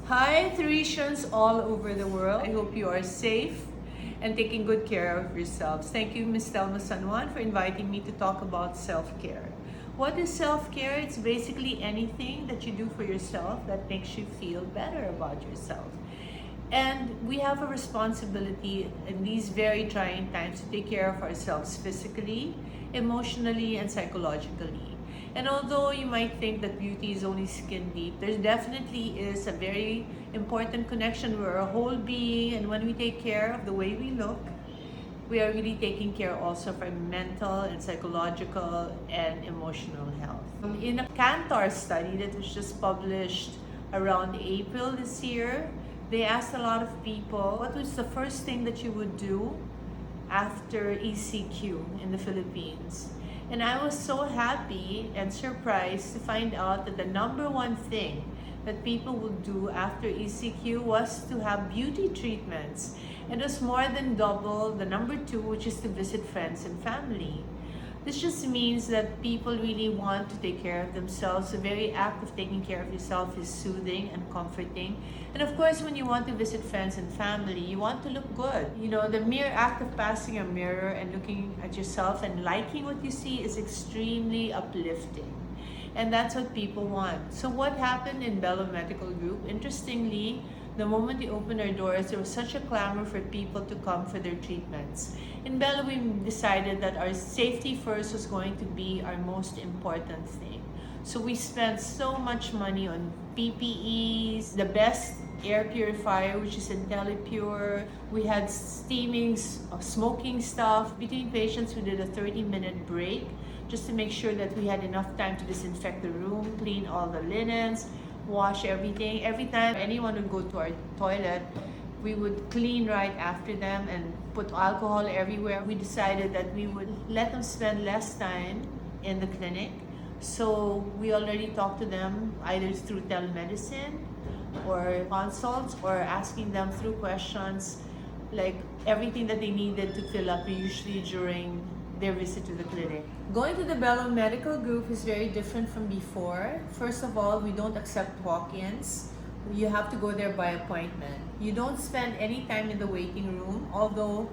Hi, Theresians all over the world. I hope you are safe and taking good care of yourselves. Thank you, Ms. Telma San Juan, for inviting me to talk about self-care. What is self-care? It's basically anything that you do for yourself that makes you feel better about yourself. And we have a responsibility in these very trying times to take care of ourselves physically, emotionally, and psychologically. And although you might think that beauty is only skin deep, there definitely is a very important connection. We're a whole being, and when we take care of the way we look, we are really taking care also of our mental and psychological and emotional health. In a Cantar study that was just published around April this year, they asked a lot of people what was the first thing that you would do after ECQ in the Philippines. And I was so happy and surprised to find out that the number one thing that people would do after ECQ was to have beauty treatments. It was more than double the number two, which is to visit friends and family. This just means that people really want to take care of themselves. The very act of taking care of yourself is soothing and comforting. And of course, when you want to visit friends and family, you want to look good. You know, the mere act of passing a mirror and looking at yourself and liking what you see is extremely uplifting. And that's what people want. So what happened in Belo Medical Group? Interestingly, the moment they opened our doors, there was such a clamor for people to come for their treatments. In Belo, we decided that our safety first was going to be our most important thing. So we spent so much money on PPEs, the best air purifier, which is IntelliPure. We had steaming, smoking stuff. Between patients, we did a 30-minute break just to make sure that we had enough time to disinfect the room, clean all the linens, wash everything. Every time anyone would go to our toilet, we would clean right after them and put alcohol everywhere. We decided that we would let them spend less time in the clinic. So we already talked to them either through telemedicine or consults or asking them through questions, like everything that they needed to fill up usually during their visit to the clinic. Going to the Belo Medical Group is very different from before. First of all, we don't accept walk-ins. You have to go there by appointment. You don't spend any time in the waiting room, although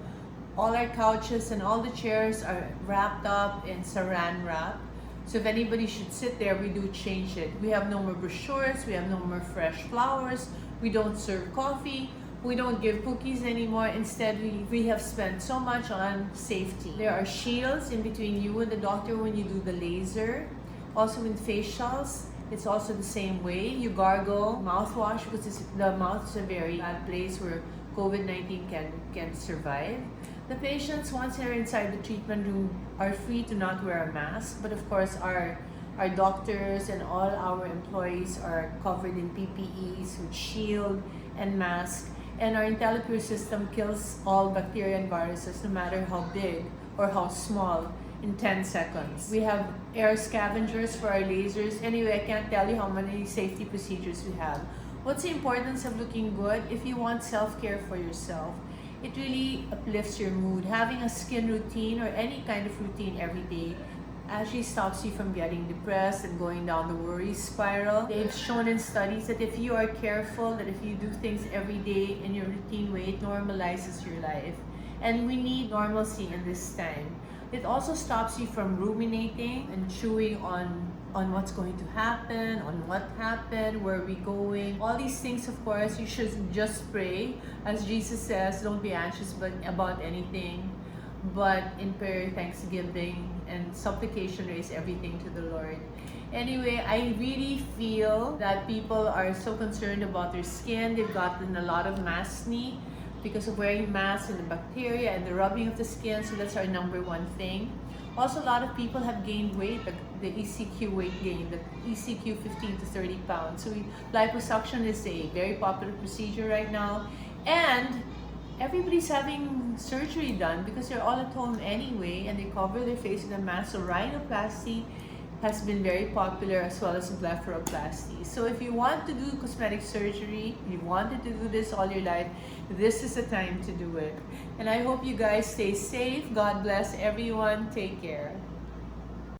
all our couches and all the chairs are wrapped up in saran wrap. So if anybody should sit there, we do change it. We have no more brochures, we have no more fresh flowers, we don't serve coffee, we don't give cookies anymore. Instead, we have spent so much on safety. There are shields in between you and the doctor when you do the laser. Also with facials, it's also the same way. You gargle mouthwash because the mouth is a very bad place where COVID-19 can survive. The patients, once they're inside the treatment room, are free to not wear a mask. But of course, our doctors and all our employees are covered in PPEs with shield and mask. And our IntelliPure system kills all bacteria and viruses, no matter how big or how small, in 10 seconds. We have air scavengers for our lasers. Anyway, I can't tell you how many safety procedures we have. What's the importance of looking good? If you want self-care for yourself, it really uplifts your mood. Having a skin routine or any kind of routine every day actually stops you from getting depressed and going down the worry spiral. They've shown in studies that if you are careful, that if you do things every day in your routine way, it normalizes your life. And we need normalcy in this time. It also stops you from ruminating and chewing on what's going to happen, on what happened, where are we going. All these things, of course, you should just pray. As Jesus says, don't be anxious about anything, but in prayer, thanksgiving, and supplication, raise everything to the Lord. Anyway, I really feel that people are so concerned about their skin. They've gotten a lot of maskne because of wearing masks and the bacteria and the rubbing of the skin. So that's our number one thing. Also, a lot of people have gained weight, the ECQ weight gain, the ECQ 15 to 30 pounds. So liposuction is a very popular procedure right now. And everybody's having surgery done because they're all at home anyway and they cover their face with a mask. So rhinoplasty has been very popular, as well as blepharoplasty. So if you want to do cosmetic surgery, you wanted to do this all your life, this is the time to do it. And I hope you guys stay safe. God bless everyone. Take care.